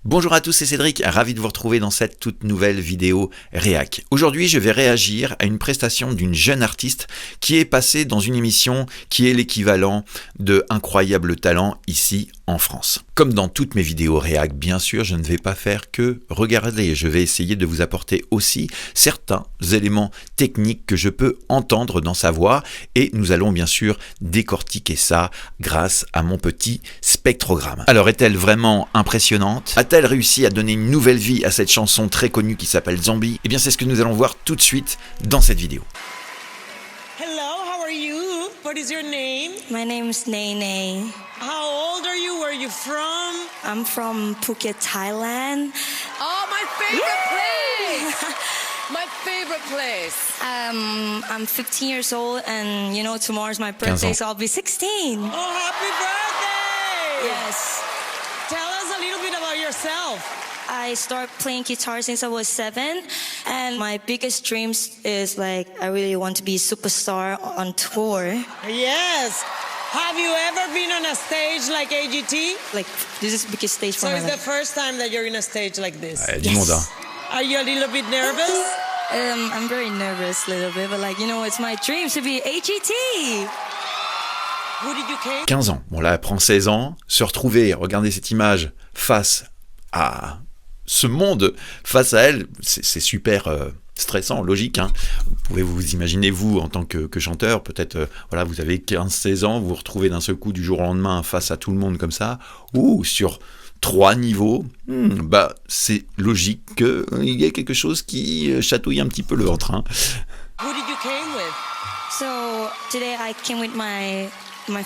Bonjour à tous, c'est Cédric, ravi de vous retrouver dans cette toute nouvelle vidéo réac. Aujourd'hui, je vais réagir à une prestation d'une jeune artiste qui est passée dans une émission qui est l'équivalent de Incroyable Talent ici en France. Comme dans toutes mes vidéos réac, bien sûr, je ne vais pas faire que regarder. Je vais essayer de vous apporter aussi certains éléments techniques que je peux entendre dans sa voix et nous allons bien sûr décortiquer ça grâce à mon petit spectrogramme. Alors, est-elle vraiment impressionnante ? A-t-elle réussi à donner une nouvelle vie à cette chanson très connue qui s'appelle Zombie ? Eh bien, c'est ce que nous allons voir tout de suite dans cette vidéo. Hello, how are you? What is your name? My name's Nene. How old are you? Where are you from? I'm from Phuket, Thailand. Oh, my favorite place! My favorite place. I'm 15 years old, and tomorrow's my birthday, so I'll be 16. Oh, happy birthday! Yes. Tell us a little bit about yourself. I started playing guitar since I was 7, and my biggest dreams is I really want to be a superstar on tour. Yes. Have you ever been on a stage like AGT? This is the biggest stage for So my it's the life. first time that you're in a stage like this. Du monde, hein. Are you a little bit nervous? I'm very nervous a little bit, but it's my dream to be AGT. Who did you came? 15 ans. Bon, là, elle prend 16 ans. Se retrouver, regarder cette image face à ce monde, face à elle, c'est super stressant, logique. Hein. Vous pouvez vous imaginer, vous, en tant que chanteur, peut-être, vous avez 15-16 ans, vous vous retrouvez d'un seul coup du jour au lendemain face à tout le monde comme ça, ou sur 3 niveaux, c'est logique qu'il y ait quelque chose qui chatouille un petit peu le ventre. Hein. Who did you came with? So today I came with my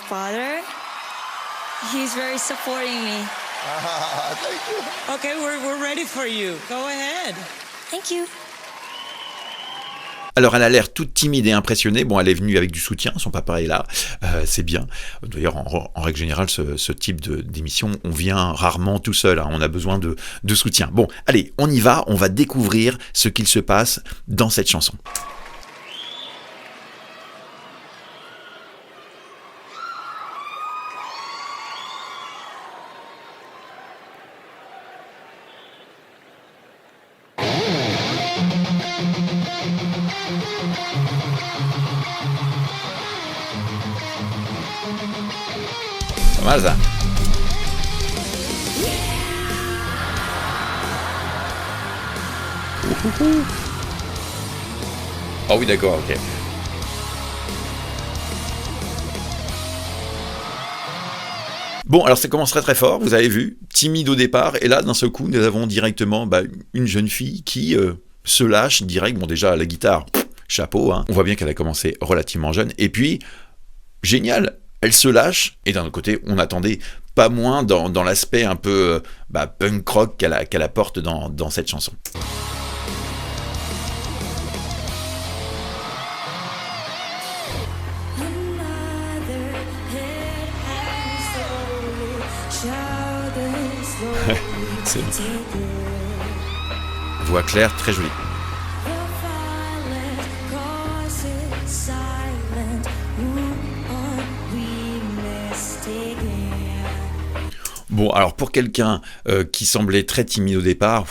father. He's very supporting me. Okay, we're ready for you. Go ahead. Thank you. Alors, elle a l'air toute timide et impressionnée. Bon, elle est venue avec du soutien, son papa est là, c'est bien. D'ailleurs, en règle générale, ce type d'émission, on vient rarement tout seul, hein. On a besoin de soutien. Bon, allez, on y va, on va découvrir ce qu'il se passe dans cette chanson. Pas mal ça. Oh oui, d'accord, ok. Bon, alors ça commence très fort, vous avez vu, timide au départ, et là, d'un seul coup, nous avons directement une jeune fille qui se lâche direct. Bon, déjà, la guitare, chapeau, hein. On voit bien qu'elle a commencé relativement jeune, et puis, génial, elle se lâche, et d'un autre côté, on attendait pas moins dans l'aspect un peu punk rock qu'elle apporte dans cette chanson. C'est voix claire, très jolie. Bon, alors pour quelqu'un qui semblait très timide au départ,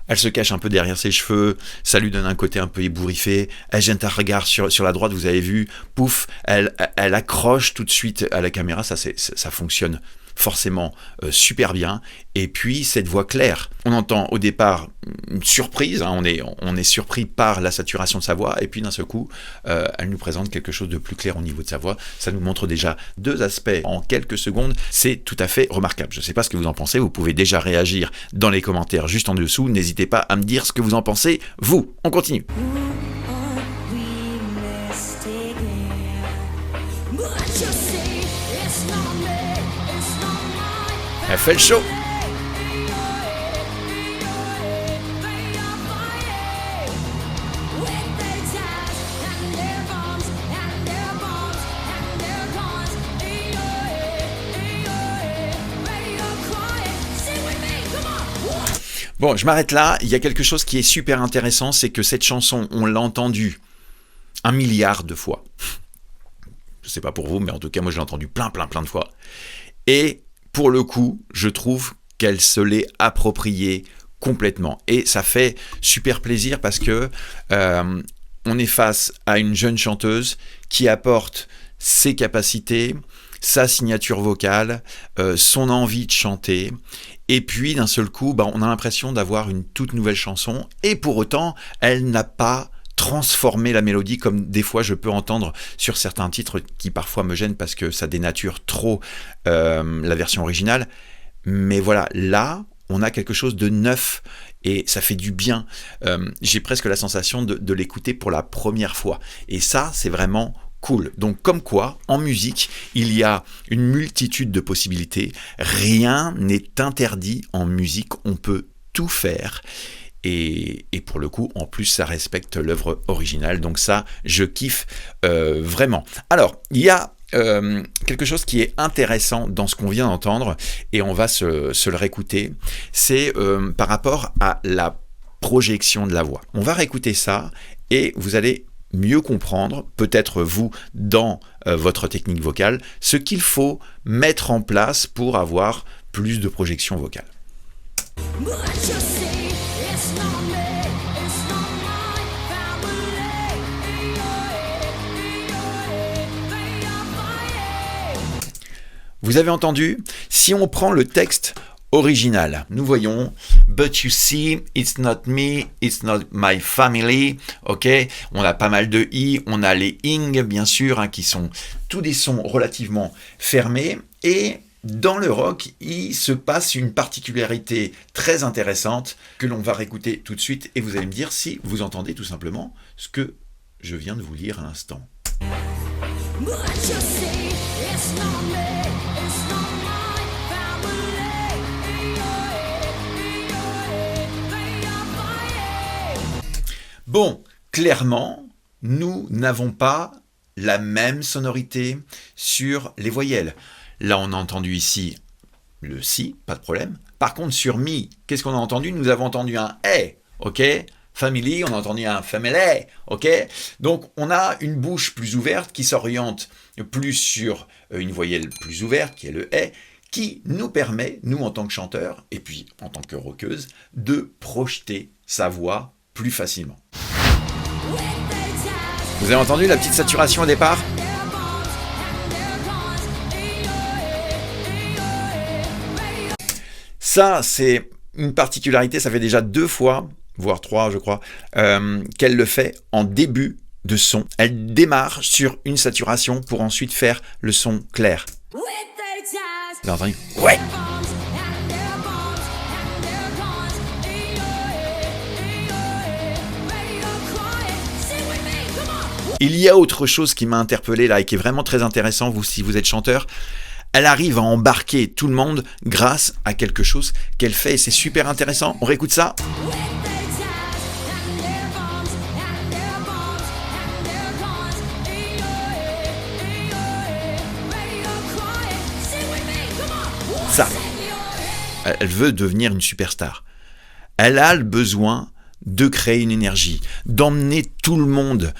elle se cache un peu derrière ses cheveux, ça lui donne un côté un peu ébouriffé, elle jette un regard sur la droite, vous avez vu, pouf, elle accroche tout de suite à la caméra, ça fonctionne forcément super bien. Et puis cette voix claire, on entend au départ une surprise, hein, on est surpris par la saturation de sa voix, et puis d'un seul coup elle nous présente quelque chose de plus clair au niveau de sa voix. Ça nous montre déjà 2 aspects en quelques secondes, c'est tout à fait remarquable. Je ne sais pas ce que vous en pensez, vous pouvez déjà réagir dans les commentaires juste en dessous, n'hésitez pas à me dire ce que vous en pensez, vous. On continue. Elle fait le show. Bon, je m'arrête là. Il y a quelque chose qui est super intéressant, c'est que cette chanson, on l'a entendue 1 milliard de fois. Je sais pas pour vous, mais en tout cas, moi, je l'ai entendue plein de fois. Et pour le coup, je trouve qu'elle se l'est appropriée complètement. Et ça fait super plaisir parce que on est face à une jeune chanteuse qui apporte ses capacités, sa signature vocale, son envie de chanter. Et puis d'un seul coup, on a l'impression d'avoir une toute nouvelle chanson. Et pour autant, elle n'a pas transformé la mélodie comme des fois je peux entendre sur certains titres qui parfois me gênent parce que ça dénature trop la version originale. Mais voilà, là, on a quelque chose de neuf et ça fait du bien. J'ai presque la sensation de l'écouter pour la première fois. Et ça, c'est vraiment cool. Donc comme quoi, en musique, il y a une multitude de possibilités. Rien n'est interdit en musique. On peut tout faire. Et pour le coup, en plus, ça respecte l'œuvre originale. Donc ça, je kiffe vraiment. Alors, il y a quelque chose qui est intéressant dans ce qu'on vient d'entendre, et on va se le réécouter, c'est par rapport à la projection de la voix. On va réécouter ça, et vous allez mieux comprendre, peut-être vous, dans votre technique vocale, ce qu'il faut mettre en place pour avoir plus de projection vocale. Vous avez entendu? Si on prend le texte original, nous voyons But you see, it's not me, it's not my family. Ok, on a pas mal de i, on a les ing bien sûr, qui sont tous des sons relativement fermés. Et dans le rock, il se passe une particularité très intéressante que l'on va réécouter tout de suite. Et vous allez me dire si vous entendez tout simplement ce que je viens de vous lire à l'instant. Bon, clairement, nous n'avons pas la même sonorité sur les voyelles. Là, on a entendu ici le si, pas de problème. Par contre, sur mi, qu'est-ce qu'on a entendu? Nous avons entendu un eh, ok? Family, on a entendu un family, ok? Donc, on a une bouche plus ouverte qui s'oriente plus sur une voyelle plus ouverte, qui est le eh, qui nous permet, nous en tant que chanteurs, et puis en tant que rockeuse, de projeter sa voix plus facilement. Vous avez entendu la petite saturation au départ? Ça, c'est une particularité, ça fait déjà 2 fois, voire 3 je crois, qu'elle le fait en début de son. Elle démarre sur une saturation pour ensuite faire le son clair. Vous avez entendu? Ouais! Il y a autre chose qui m'a interpellé là et qui est vraiment très intéressant, vous, si vous êtes chanteur. Elle arrive à embarquer tout le monde grâce à quelque chose qu'elle fait et c'est super intéressant. On réécoute ça. Ça. Elle veut devenir une superstar. Elle a le besoin de créer une énergie, d'emmener tout le monde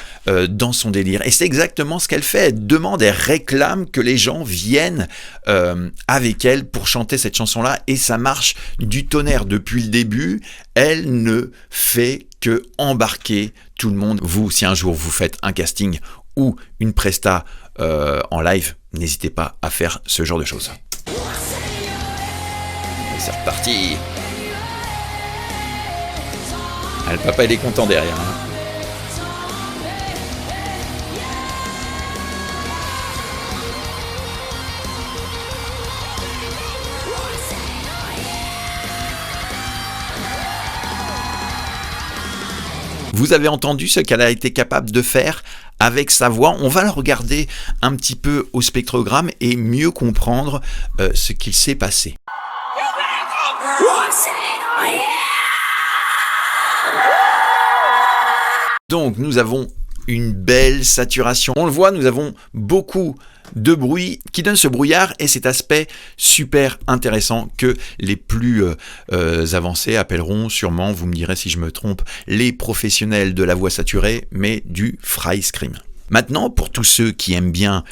dans son délire. Et c'est exactement ce qu'elle fait. Elle demande, elle réclame que les gens viennent avec elle pour chanter cette chanson-là. Et ça marche du tonnerre depuis le début. Elle ne fait que embarquer tout le monde. Vous, si un jour vous faites un casting ou une presta en live, n'hésitez pas à faire ce genre de choses. Et c'est reparti. Ah, le papa il est content derrière. Vous avez entendu ce qu'elle a été capable de faire avec sa voix. On va le regarder un petit peu au spectrogramme et mieux comprendre ce qu'il s'est passé. Donc nous avons une belle saturation. On le voit, nous avons beaucoup de bruit qui donne ce brouillard et cet aspect super intéressant que les plus avancés appelleront sûrement, vous me direz si je me trompe, les professionnels de la voix saturée, mais du fry scream. Maintenant, pour tous ceux qui aiment bien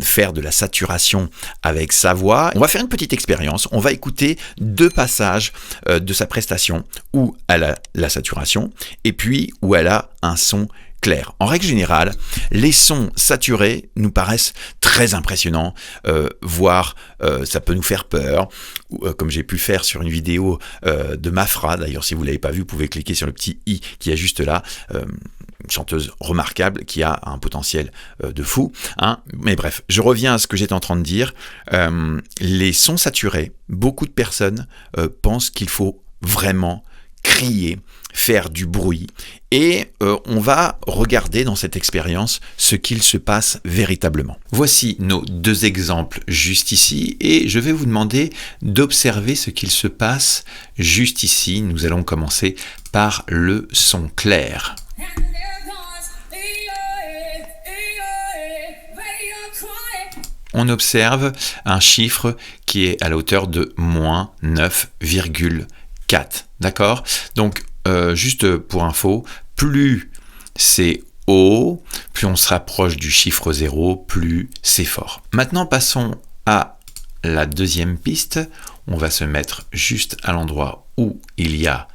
faire de la saturation avec sa voix, on va faire une petite expérience. On va écouter 2 passages de sa prestation où elle a la saturation et puis où elle a un son clair. En règle générale, les sons saturés nous paraissent très impressionnants, voire ça peut nous faire peur, comme j'ai pu faire sur une vidéo de Mafra. D'ailleurs, si vous ne l'avez pas vu, vous pouvez cliquer sur le petit i qui est juste là. Une chanteuse remarquable qui a un potentiel de fou. Hein. Mais bref, je reviens à ce que j'étais en train de dire. Les sons saturés, beaucoup de personnes pensent qu'il faut vraiment crier, faire du bruit. Et on va regarder dans cette expérience ce qu'il se passe véritablement. Voici nos 2 exemples juste ici et je vais vous demander d'observer ce qu'il se passe juste ici. Nous allons commencer par le son clair. On observe un chiffre qui est à la hauteur de moins 9,4. D'accord ? Donc, juste pour info, plus c'est haut, plus on se rapproche du chiffre 0, plus c'est fort. Maintenant, passons à la deuxième piste. On va se mettre juste à l'endroit où il y a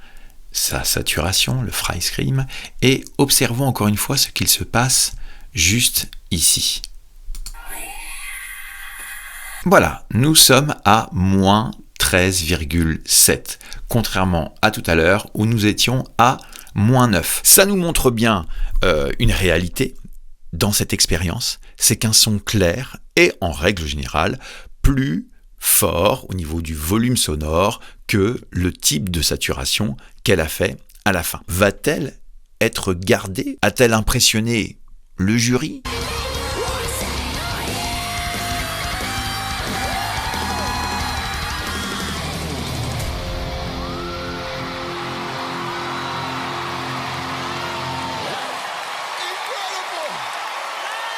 sa saturation, le fry scream, et observons encore une fois ce qu'il se passe juste ici. Voilà, nous sommes à moins 13,7, contrairement à tout à l'heure où nous étions à moins 9. Ça nous montre bien une réalité dans cette expérience, c'est qu'un son clair est en règle générale plus fort au niveau du volume sonore que le type de saturation qu'elle a fait à la fin. Va-t-elle être gardée? A-t-elle impressionné le jury?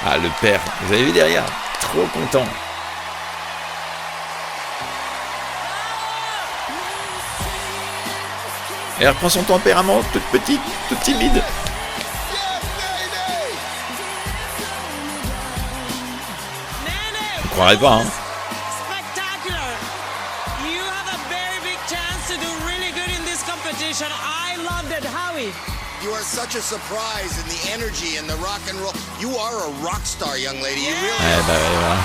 Ah, le père, vous avez vu derrière? Trop content. Elle reprend son tempérament, toute petite, toute timide. Vous ne croirez pas, hein? Spectacular! You have a very big chance to do really good in this competition. I loved it, Howie. You are such a surprise in the energy and the rock and roll. You are a rock star, young lady. You really Ouais, bah, ouais, voilà.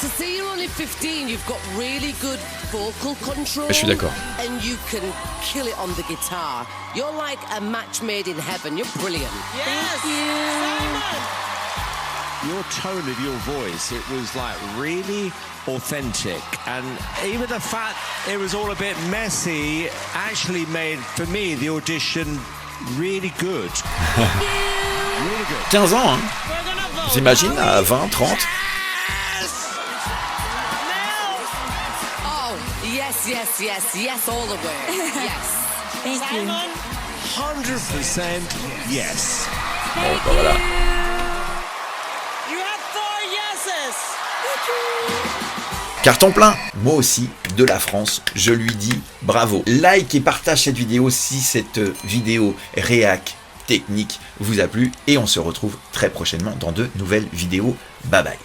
To see you're only 15, you've got really good vocal control. Je suis d'accord. And you can kill it on the guitar. You're like a match made in heaven. You're brilliant. Yes! Simon! Your tone of your voice, it was like really authentic, and even the fact it was all a bit messy actually made, for me, the audition really good. Really good. 15 ans, hein? We're gonna vote. Vous imaginez à 20, 30? Oh, yes, all the way. Yes. Thank you. Simon, 100% yes. Bon, bah voilà. you have 4 yeses. Carton plein. Moi aussi, de la France, je lui dis bravo. Like et partage cette vidéo si cette vidéo réac technique vous a plu. Et on se retrouve très prochainement dans de nouvelles vidéos. Bye bye.